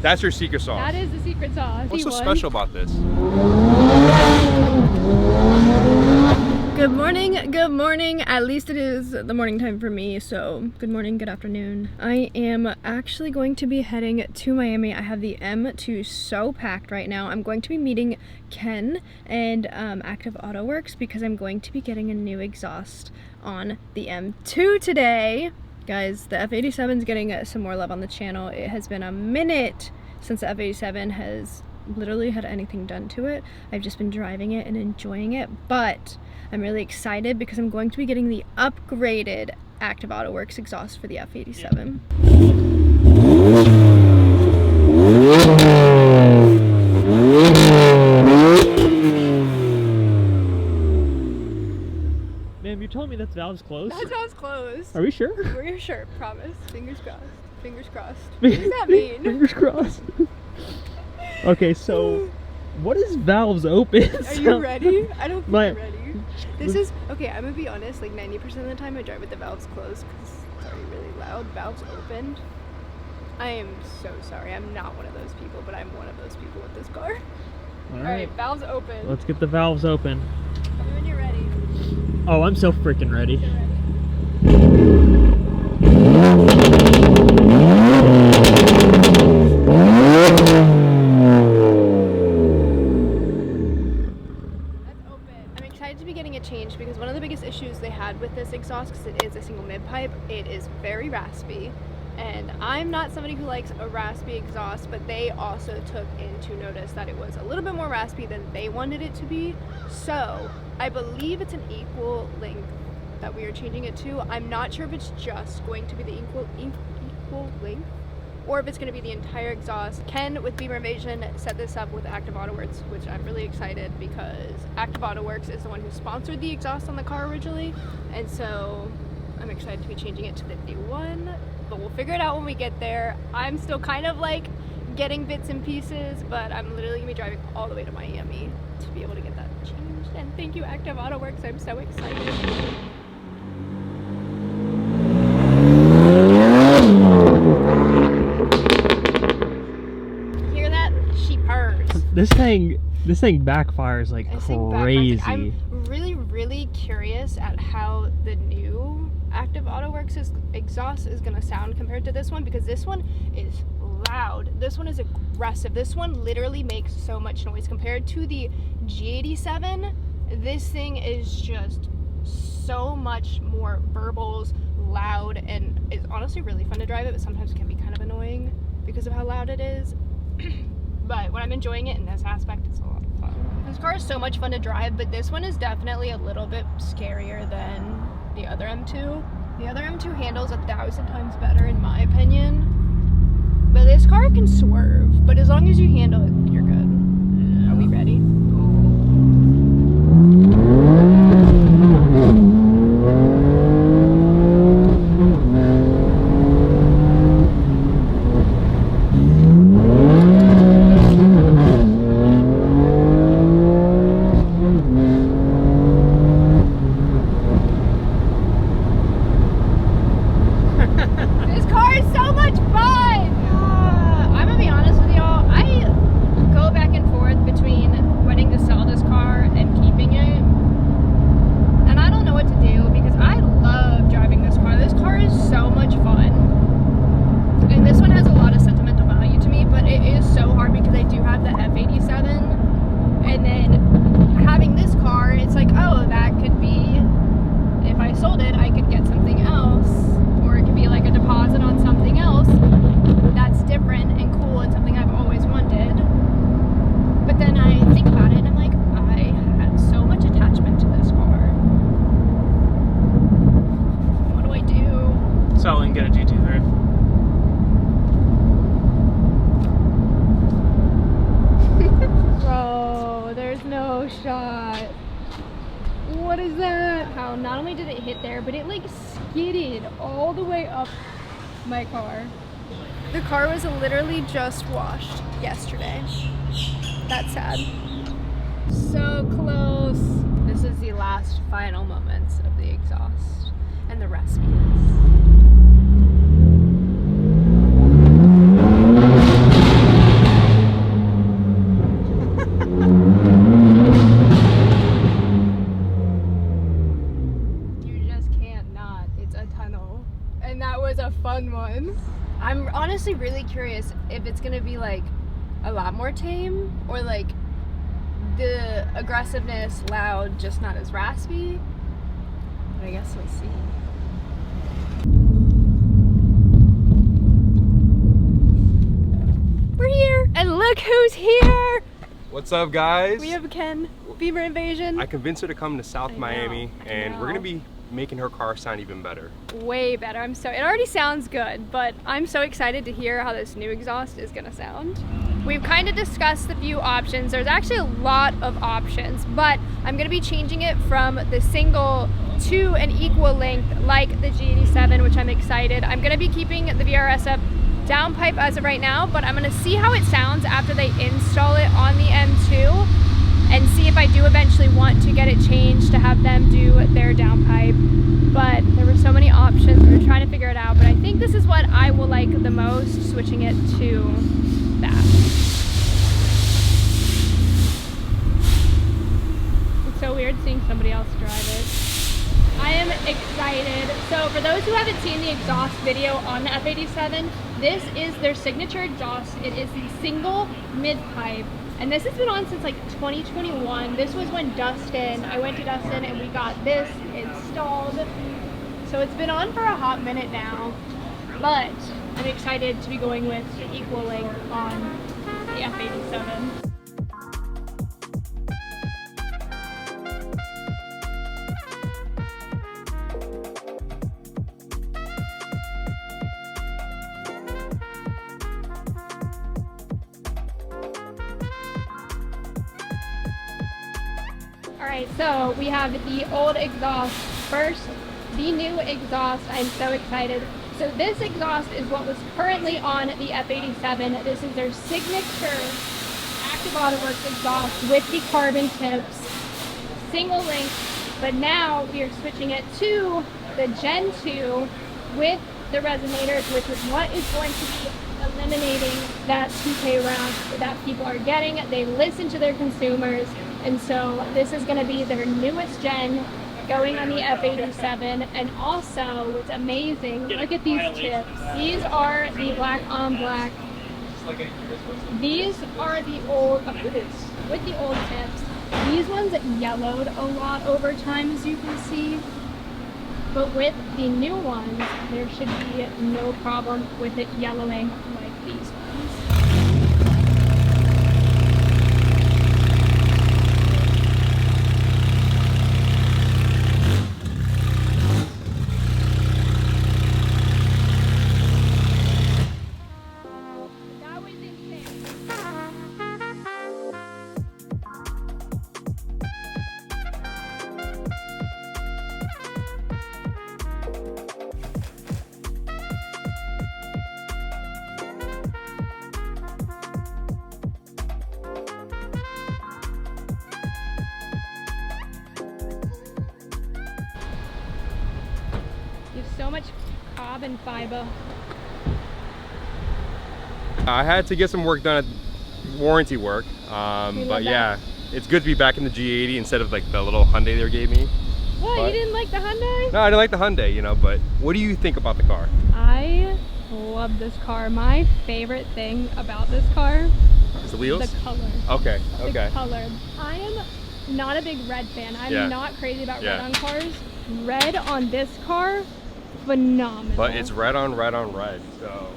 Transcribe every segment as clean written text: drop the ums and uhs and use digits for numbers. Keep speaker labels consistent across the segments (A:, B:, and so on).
A: That's your secret sauce.
B: That is the secret sauce.
A: What's so special about this?
B: Good morning, good morning. At least it is the morning time for me, so good morning, good afternoon. I am actually going to be heading to Miami. I have the M2 so packed right now. I'm going to be meeting Ken and Active Autowerke because I'm going to be getting a new exhaust on the M2 today. Guys, the F87 is getting some more love on the channel. It has been a minute since the F87 has literally had anything done to it. I've just been driving it and enjoying it, but I'm really excited because I'm going to be getting the upgraded Active Autowerke exhaust for the F87.
C: Ma'am, you're telling me that valve's closed?
B: That valve's closed.
C: Are we sure?
B: We're sure, promise. Fingers crossed. Fingers crossed. What does that mean?
C: Fingers crossed. Okay, so what is valves open?
B: Are you ready? I don't think
C: you're
B: ready. This is, okay, I'm gonna be honest, like 90% of the time I drive with the valves closed because it's already really loud. Valves opened. I am so sorry. I'm not one of those people, but I'm one of those people with this car. Alright, valves open.
C: Let's get the valves open.
B: Tell me when you're ready.
C: Oh, I'm so freaking ready. Change because one of the biggest issues they had with this exhaust, because it is a single mid pipe, it is very raspy, and I'm not somebody who likes a raspy exhaust, but they also took into notice that it was a little bit more raspy than they wanted it to be. So I believe it's an equal length that we are changing it to. I'm not sure if it's just going to be the equal length or if it's going to be the entire exhaust. Ken with Beamer Invasion set this up with Active Autowerke, which I'm really excited because Active Autowerke is the one who sponsored the exhaust on the car originally, and so I'm excited to be changing it to the new one, but we'll figure it out when we get there. I'm still kind of like getting bits and pieces, but I'm literally going to be driving all the way to Miami to be able to get that changed, and thank you Active Autowerke, I'm so excited. This thing backfires like crazy.
B: I'm really curious at how the new Active Autowerke exhaust is gonna sound compared to this one, because this one is loud. This one is aggressive. This one literally makes so much noise compared to the G87. This thing is just so much more verbals, loud, and it's honestly really fun to drive it, but sometimes it can be kind of annoying because of how loud it is. But when I'm enjoying it in this aspect, it's a lot of fun. This car is so much fun to drive, but this one is definitely a little bit scarier than the other M2. The other M2 handles 1,000 times better in my opinion. But this car can swerve, but as long as you handle it, you're good. Yeah. Are we ready? What is that? How not only did it hit there, but it like skidded all the way up my car. The car was literally just washed yesterday. That's sad. So close. This is the last final moments of the exhaust and the raspiness.
C: That was a fun one.
B: I'm honestly really curious if it's gonna be like a lot more tame or like the aggressiveness loud, just not as raspy. But I guess we'll see. We're here, and look who's here!
A: What's up, guys?
B: We have Ken, Beaver Invasion.
A: I convinced her to come to South Miami, and we're gonna be making her car sound even better.
C: Way better. It already sounds good, but I'm so excited to hear how this new exhaust is gonna sound. We've kind of discussed the few options. There's actually a lot of options, but I'm gonna be changing it from the single to an equal length like the G87, which I'm excited. I'm gonna be keeping the VRSF downpipe as of right now, but I'm gonna see how it sounds after they install it on the M2 and see if I do eventually want to get it changed to have them do their downpipe. But there were so many options, we were trying to figure it out, but I think this is what I will like the most, switching it to that. It's so weird seeing somebody else drive it. I am excited. So for those who haven't seen the exhaust video on the F87, this is their signature exhaust. It is the single mid-pipe. And this has been on since like 2021. This was when I went to Dustin and we got this installed. So it's been on for a hot minute now, but I'm excited to be going with the equal length on the F87. Alright, so we have the old exhaust first, the new exhaust. I'm so excited. So this exhaust is what was currently on the F87. This is their signature Active Autowerke exhaust with the carbon tips, single length, but now we are switching it to the Gen 2 with the resonators, which is what is going to be eliminating that 2K rasp that people are getting. They listen to their consumers. And so this is going to be their newest gen going on the F87. And also, what's amazing, look at these tips. These are the black on black. These are the old, with the old tips. These ones yellowed a lot over time, as you can see. But with the new ones, there should be no problem with it yellowing like these ones. So much carbon fiber.
A: I had to get some work done at warranty work, but yeah, it's good to be back in the G80 instead of like the little Hyundai they gave me.
C: What,
A: but,
C: you didn't like the Hyundai?
A: No, I didn't like the Hyundai, you know, but what do you think about the car?
C: I love this car. My favorite thing about this car
A: is the wheels?
C: The color.
A: Okay, okay.
C: The color. I am not a big red fan. I'm not crazy about red on cars. Red on this car, phenomenal.
A: But it's red on red on red, so.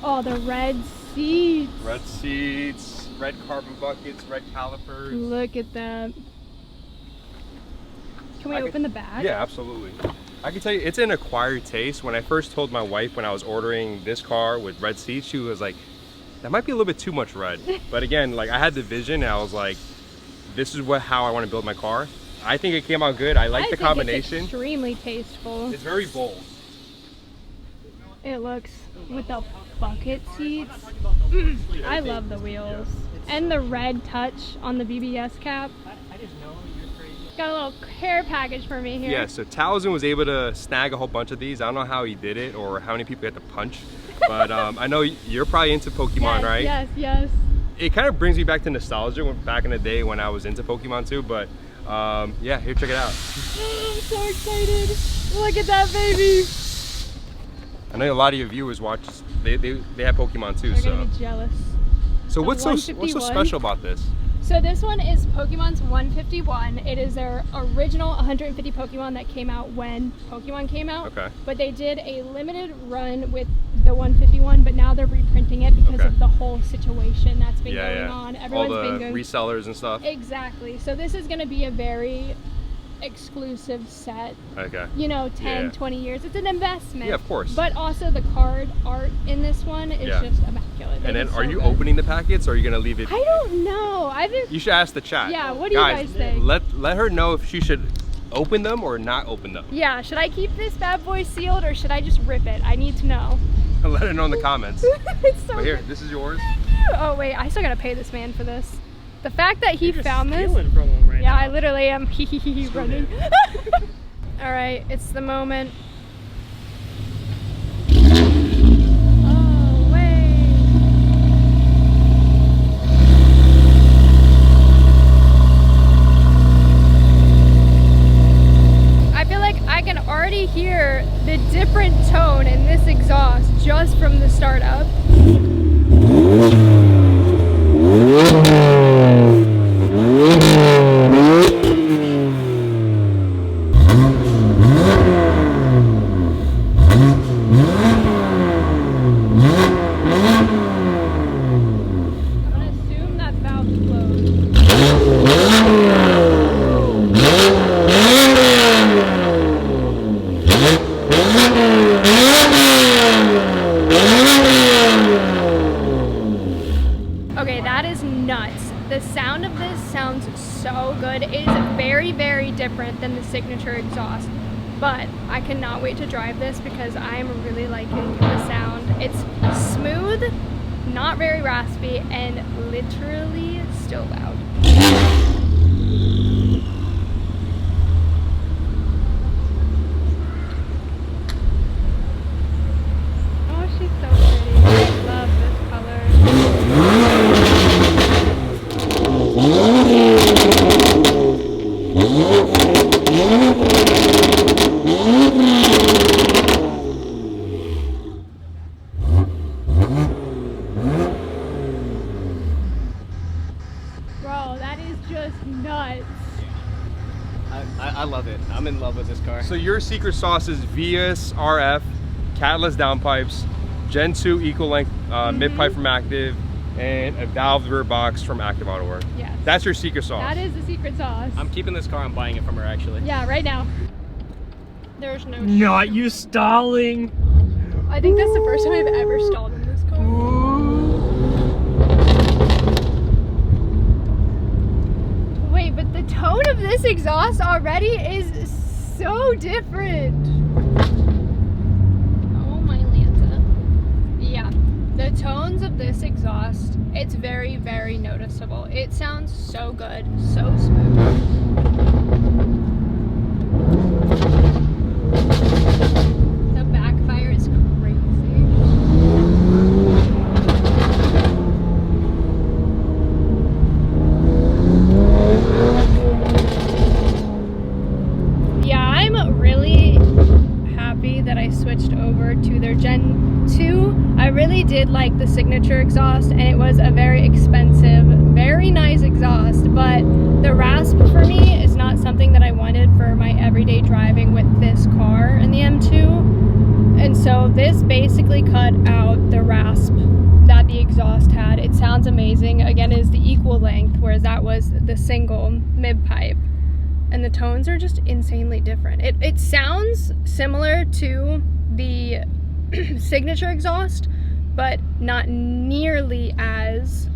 C: Oh, the red seats.
A: Red seats, red carbon buckets, red calipers.
C: Look at that. Can we open the back?
A: Yeah, absolutely. I can tell you, it's an acquired taste. When I first told my wife when I was ordering this car with red seats, she was like, that might be a little bit too much red. But again, like I had the vision and I was like, this is how I want to build my car. I think it came out good. I like the combination.
C: It's extremely tasteful.
A: It's very bold.
C: It looks with the bucket seats. I love the wheels. And the red touch on the BBS cap. Got a little care package for me here.
A: Yeah, so Towson was able to snag a whole bunch of these. I don't know how he did it or how many people he had to punch. But I know you're probably into Pokemon, right?
C: Yes, yes.
A: It kind of brings me back to nostalgia back in the day when I was into Pokemon too. But yeah, here, check it out.
C: Oh, I'm so excited. Look at that baby.
A: know a lot of your viewers watch. They have Pokemon too.
B: They're
A: So
B: gonna be jealous.
A: so
B: The
A: what's so
B: 151.
A: special about this?
B: So this one is Pokemon's 151. It is their original 150 Pokemon that came out when Pokemon came out.
A: Okay.
B: But they did a limited run with the 151, but now they're reprinting it because
A: Okay.
B: of the whole situation that's been
A: Yeah,
B: going
A: yeah.
B: on.
A: All
B: Everyone's
A: the
B: been going
A: resellers and stuff.
B: Exactly. So this is going to be a very exclusive set.
A: Okay.
B: You know, 10,
A: Yeah.
B: 20 years. It's an investment.
A: Yeah, of course.
B: But also the card art in this one is
A: Yeah.
B: just immaculate.
A: And
B: It
A: then,
B: is
A: are
B: so
A: you
B: good.
A: opening the packets, or are you gonna leave it?
B: I don't know. I've been.
A: You should ask the chat.
B: Yeah, what do you guys think?
A: Let her know if she should open them or not open them.
B: Yeah, should I keep this bad boy sealed or should I just rip it? I need to know.
A: Let her know in the comments.
B: It's so
A: But here,
B: good.
A: this is yours.
B: Thank you. Oh wait, I still gotta pay this man for this. The fact that he
D: You're just
B: found this.
D: stealing from him right
B: Yeah,
D: now.
B: I literally am running. All right, it's the moment. Oh wait. I feel like I can already hear the different tone in this exhaust just from the startup. I'm gonna assume that valve's closed. Okay, that is nuts. The sound of this sounds so good. It is very, very different than the signature exhaust. But I cannot wait to drive this because I'm really liking the sound. It's smooth, not very raspy, and literally still loud. Oh, she's so pretty. I love this color. Bro, that is just nuts.
D: I love it. I'm in love with this car.
A: So your secret sauce is VSRF, catless downpipes, Gen 2 equal length mid pipe from Active, and a valve rear box from Active Autowerke.
B: Yes.
A: That's your secret sauce.
B: That is the secret sauce.
D: I'm keeping this car. I'm buying it from her actually.
B: Yeah, right now. There's no
D: Not you stalling.
B: I think that's the first time I've ever stalled in this car. Wait, but the tone of this exhaust already is so different. Oh my Lanta. Yeah, the tones of this exhaust, it's very, very noticeable. It sounds so good, so smooth. The backfire is crazy. Yeah, I'm really happy that I switched over to their Gen 2. I really did like the signature exhaust, and it was a very expensive, very nice exhaust, but the rasp for me is not something that I wanted for my everyday driving with this car in the M2. And so this basically cut out the rasp that the exhaust had. It sounds amazing. Again, it is the equal length, whereas that was the single mid pipe. And the tones are just insanely different. It sounds similar to the signature exhaust, but not nearly as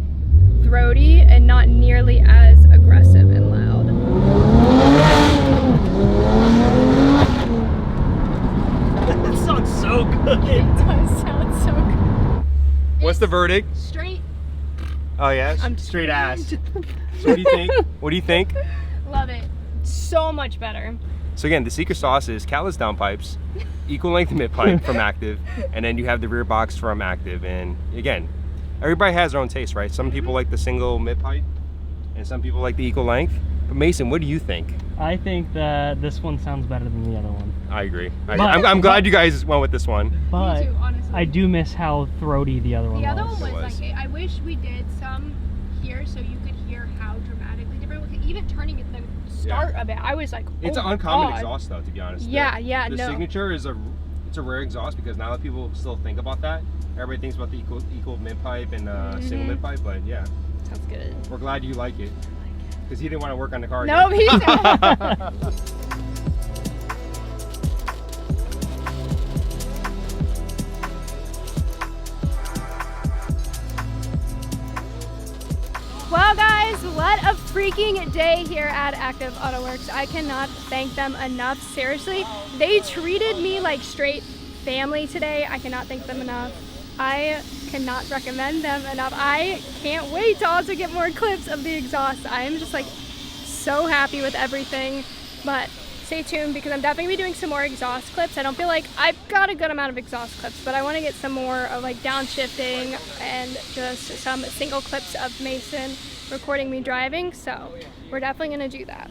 B: throaty and not nearly as aggressive and loud.
D: That sounds so good.
B: It does sound so good.
A: What's the verdict?
B: Straight.
A: Oh yeah.
B: I'm
D: Straight ass.
A: So what do you think? What do you think?
B: Love it. So much better.
A: So again, the secret sauce is catless downpipes, equal length mid pipe from Active, and then you have the rear box from Active. And again, everybody has their own taste, right? Some people like the single mid pipe, and some people like the equal length. But Mason, what do you think?
E: I think that this one sounds better than the other one.
A: I agree.
E: But-
A: I'm glad you guys went with this one.
E: But
B: Me too, honestly.
E: I do miss how throaty the other one
B: The
E: was.
B: other one was
A: It was.
B: like, I wish we did some here so you could hear how dramatically different. Even turning it the start of it, I was like,
A: It's
B: oh
A: an
B: my
A: uncommon
B: God.
A: exhaust though, to be honest.
B: Yeah, yeah,
A: The
B: no.
A: Signature is a rare exhaust because now that people still think about that, everybody thinks about the equal mid pipe and single mid pipe, but yeah,
B: Sounds good.
A: we're glad you like it because he didn't want to work on the car.
B: No,
A: again.
B: he's. Well, guys, what a freaking day here at Active Autowerks. I cannot thank them enough. Seriously, they treated me like straight family today. I cannot thank them enough. I cannot recommend them enough. I can't wait to also get more clips of the exhaust. I am just like so happy with everything, but stay tuned because I'm definitely gonna be doing some more exhaust clips. I don't feel like I've got a good amount of exhaust clips, but I want to get some more of like downshifting and just some single clips of Mason recording me driving, so we're definitely gonna do that.